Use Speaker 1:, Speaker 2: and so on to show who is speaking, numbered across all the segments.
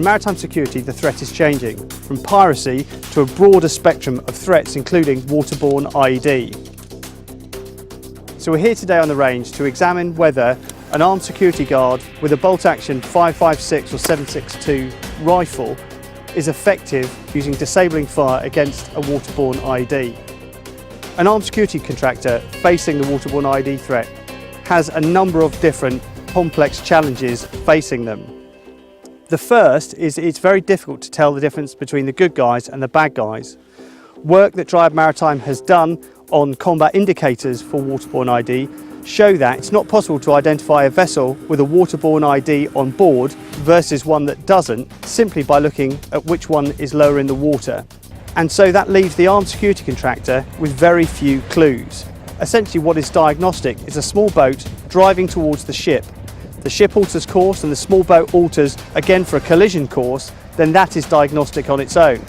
Speaker 1: maritime security, the threat is changing, from piracy to a broader spectrum of threats, including waterborne IED. So we're here today on the range to examine whether an armed security guard with a bolt-action 5.56 or 7.62 rifle is effective using disabling fire against a waterborne IED. An armed security contractor facing the waterborne IED threat has a number of different complex challenges facing them. The first is it's very difficult to tell the difference between the good guys and the bad guys. Work that Dryad Maritime has done on combat indicators for waterborne IED show that it's not possible to identify a vessel with a waterborne IED on board versus one that doesn't, simply by looking at which one is lower in the water. And so that leaves the armed security contractor with very few clues. Essentially what is diagnostic is a small boat driving towards the ship. The ship alters course and the small boat alters again for a collision course, then that is diagnostic on its own.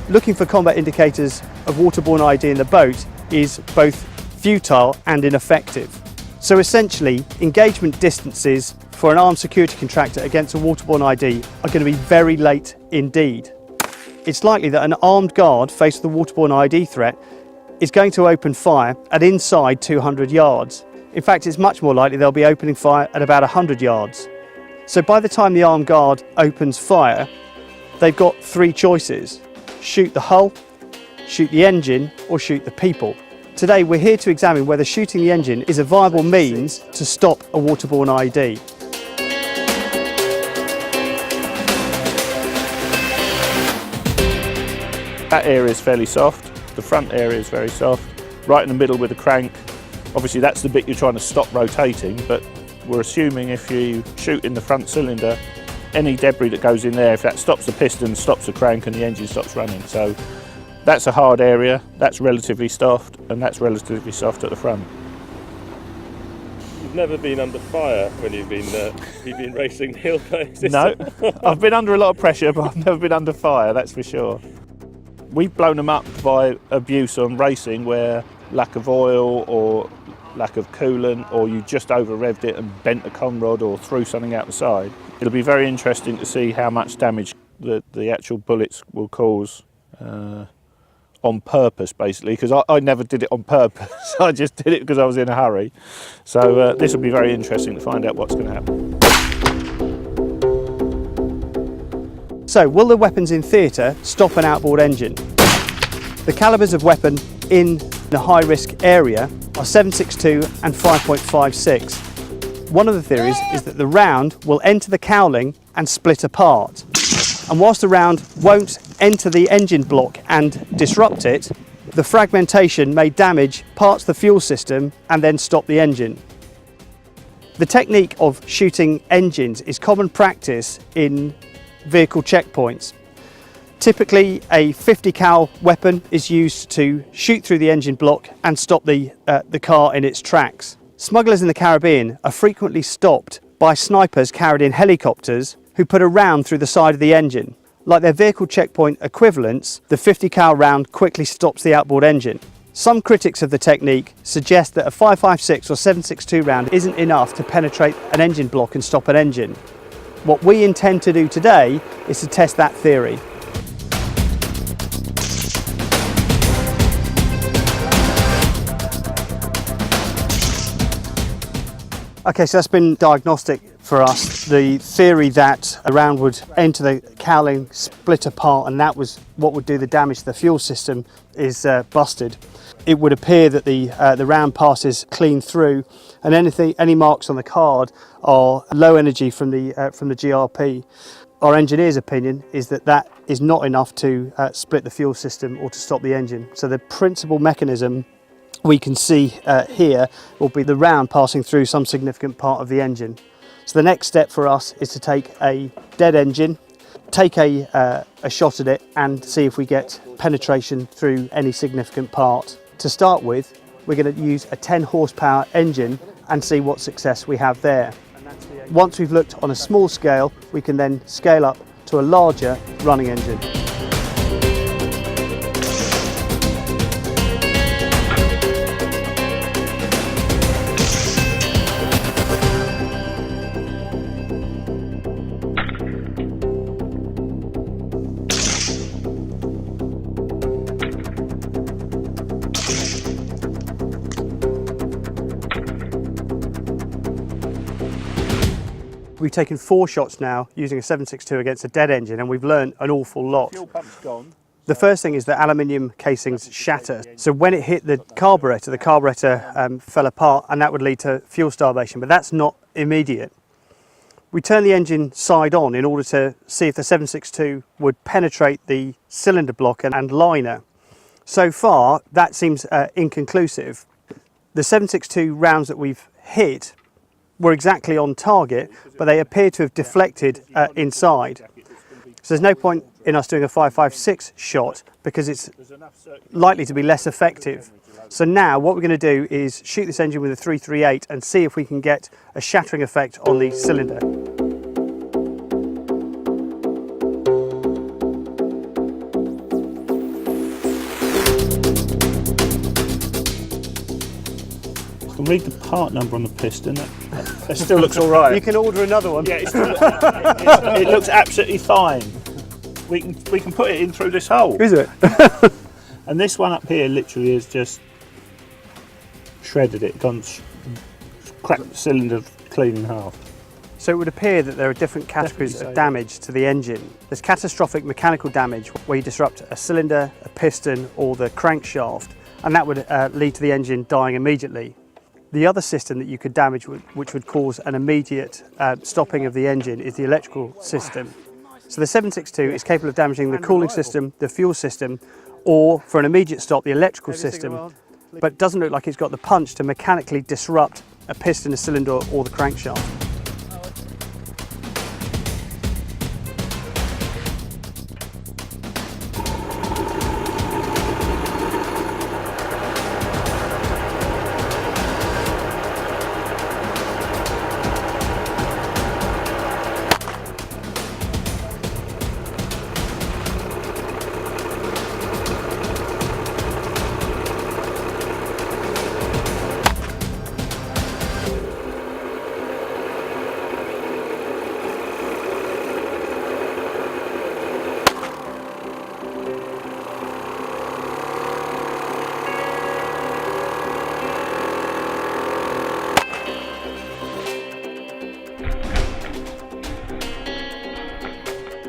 Speaker 1: Looking for combat indicators of waterborne IED in the boat is both futile and ineffective. So essentially, engagement distances for an armed security contractor against a waterborne IED are going to be very late indeed. It's likely that an armed guard faced with a waterborne IED threat is going to open fire at inside 200 yards. In fact, it's much more likely they'll be opening fire at about 100 yards. So by the time the armed guard opens fire, they've got three choices: shoot the hull, shoot the engine, or shoot the people. Today we're here to examine whether shooting the engine is a viable means to stop a waterborne IED.
Speaker 2: That area is fairly soft, the front area is very soft, right in the middle with the crank. Obviously that's the bit you're trying to stop rotating, but we're assuming if you shoot in the front cylinder, any debris that goes in there, if that stops the piston, stops the crank and the engine stops running. So that's a hard area, that's relatively soft, and that's relatively soft at the front.
Speaker 3: You've never been under fire when you've been racing the hill coast?
Speaker 2: No, I've been under a lot of pressure, but I've never been under fire, that's for sure. We've blown them up by abuse on racing where lack of oil or lack of coolant, or you just over revved it and bent a conrod or threw something out the side. It'll be very interesting to see how much damage the actual bullets will cause on purpose, basically, because I never did it on purpose. I just did it because I was in a hurry. So this will be very interesting to find out what's going to happen.
Speaker 1: So will the weapons in theatre stop an outboard engine? The calibres of weapon in the high-risk area are 7.62 and 5.56. One of the theories is that the round will enter the cowling and split apart. And whilst the round won't enter the engine block and disrupt it, the fragmentation may damage parts of the fuel system and then stop the engine. The technique of shooting engines is common practice in vehicle checkpoints. Typically a 50 cal weapon is used to shoot through the engine block and stop the car in its tracks. Smugglers in the Caribbean are frequently stopped by snipers carried in helicopters who put a round through the side of the engine. Like their vehicle checkpoint equivalents, the 50 cal round quickly stops the outboard engine. Some critics of the technique suggest that a 5.56 or 7.62 round isn't enough to penetrate an engine block and stop an engine. What we intend to do today is to test that theory. Okay, so that's been diagnostic for us. The theory that a round would enter the cowling, split apart, and that was what would do the damage to the fuel system is busted. It would appear that the round passes clean through, and any marks on the card are low energy from the GRP. Our engineer's opinion is that that is not enough to split the fuel system or to stop the engine. So the principal mechanism we can see here will be the round passing through some significant part of the engine. So the next step for us is to take a dead engine, take a shot at it and see if we get penetration through any significant part. To start with, we're going to use a 10 horsepower engine and see what success we have there. Once we've looked on a small scale, we can then scale up to a larger running engine. We've taken 4 shots now using a 7.62 against a dead engine, and we've learned an awful lot.
Speaker 2: Fuel pump's gone.
Speaker 1: The first thing is that aluminium casings shatter. So when it hit the carburettor fell apart, and that would lead to fuel starvation, but that's not immediate. We turn the engine side on in order to see if the 7.62 would penetrate the cylinder block and liner. So far, that seems inconclusive. The 7.62 rounds that we've hit were exactly on target, but they appear to have deflected inside. So there's no point in us doing a 5.56 shot because it's likely to be less effective. So now what we're going to do is shoot this engine with a 338 and see if we can get a shattering effect on the cylinder.
Speaker 2: I can read the part number on the piston. It still looks all right.
Speaker 1: You can order another one.
Speaker 2: Yeah, it looks absolutely fine. We can put it in through this hole.
Speaker 1: Is it?
Speaker 2: And this one up here literally is just shredded it, cracked the cylinder clean in half.
Speaker 1: So it would appear that there are different categories of damage to the engine. There's catastrophic mechanical damage where you disrupt a cylinder, a piston or the crankshaft, and that would lead to the engine dying immediately. The other system that you could damage which would cause an immediate stopping of the engine is the electrical system. So the 7.62 is capable of damaging the cooling system, the fuel system, or for an immediate stop, the electrical system, but doesn't look like it's got the punch to mechanically disrupt a piston, a cylinder or the crankshaft.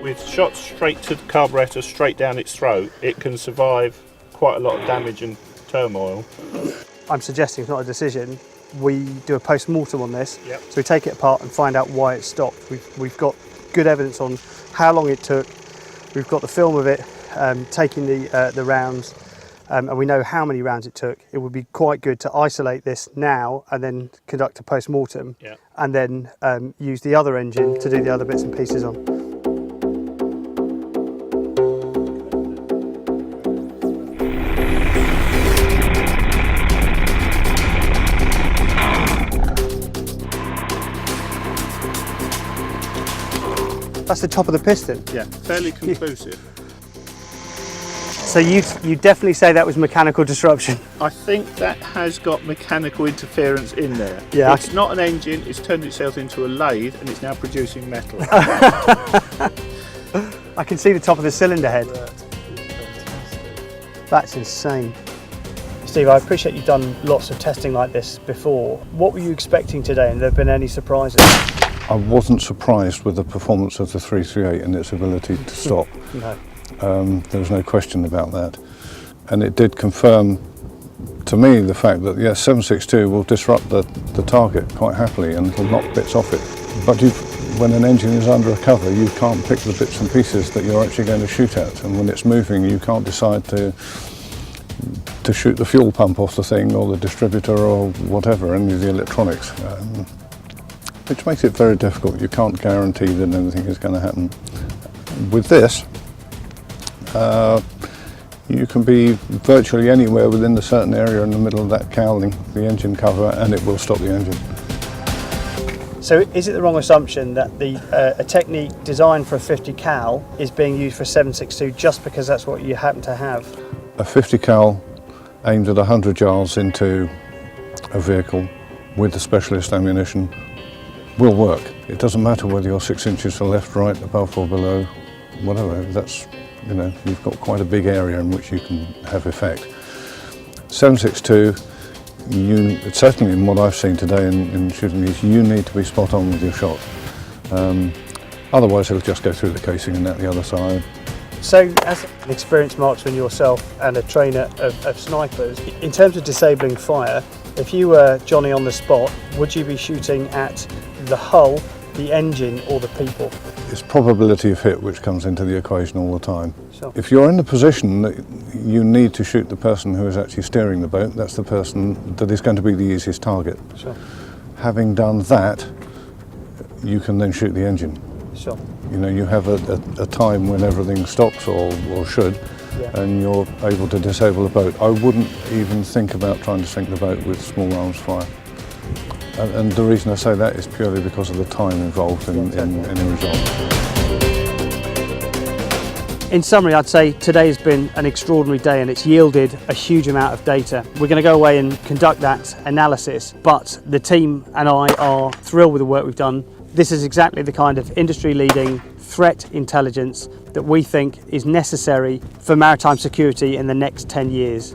Speaker 2: With shots straight to the carburettor, straight down its throat, it can survive quite a lot of damage and turmoil.
Speaker 1: I'm suggesting it's not a decision. We do a post-mortem on this,
Speaker 2: Yep.
Speaker 1: So we take it apart and find out why it stopped. We've got good evidence on how long it took. We've got the film of it taking the rounds, and we know how many rounds it took. It would be quite good to isolate this now and then conduct a post-mortem,
Speaker 2: Yep.
Speaker 1: and then use the other engine to do the other bits and pieces on. That's the top of the piston.
Speaker 2: Yeah, fairly conclusive.
Speaker 1: So you definitely say that was mechanical disruption.
Speaker 2: I think that has got mechanical interference in there.
Speaker 1: Yeah,
Speaker 2: It's not an engine, it's turned itself into a lathe and it's now producing metal.
Speaker 1: I can see the top of the cylinder head. That's insane. Steve, I appreciate you've done lots of testing like this before. What were you expecting today, and have there been any surprises?
Speaker 4: I wasn't surprised with the performance of the 338 and its ability to stop.
Speaker 1: No.
Speaker 4: There was no question about that. And it did confirm to me the fact that, yes, 7.62 will disrupt the target quite happily and will knock bits off it. But when an engine is under a cover, you can't pick the bits and pieces that you're actually going to shoot at. And when it's moving, you can't decide to shoot the fuel pump off the thing or the distributor or whatever, any of the electronics. Which makes it very difficult. You can't guarantee that anything is going to happen. With this, you can be virtually anywhere within the certain area in the middle of that cowling, the engine cover, and it will stop the engine.
Speaker 1: So is it the wrong assumption that a technique designed for a 50 cal is being used for a 7.62 just because that's what you happen to have?
Speaker 4: A 50 cal aimed at 100 yards into a vehicle with the specialist ammunition will work. It doesn't matter whether you're 6 inches to left, right, above or below, whatever. That's, you know, you've got quite a big area in which you can have effect. 7.62, certainly in what I've seen today in shooting these, you need to be spot on with your shot. Otherwise it'll just go through the casing and out the other side.
Speaker 1: So, as an experienced marksman yourself and a trainer of snipers, in terms of disabling fire, if you were Johnny on the spot, would you be shooting at the hull, the engine, or the people?
Speaker 4: It's probability of hit which comes into the equation all the time.
Speaker 1: Sure.
Speaker 4: If you're in the position that you need to shoot the person who is actually steering the boat, that's the person that is going to be the easiest target.
Speaker 1: Sure.
Speaker 4: Having done that, you can then shoot the engine.
Speaker 1: Sure.
Speaker 4: You know, you have a time when everything stops or should,
Speaker 1: Yeah.
Speaker 4: and you're able to disable the boat. I wouldn't even think about trying to sink the boat with small arms fire. And the reason I say that is purely because of the time involved in any result.
Speaker 1: In summary, I'd say today has been an extraordinary day and it's yielded a huge amount of data. We're going to go away and conduct that analysis, but the team and I are thrilled with the work we've done. This is exactly the kind of industry-leading threat intelligence that we think is necessary for maritime security in the next 10 years.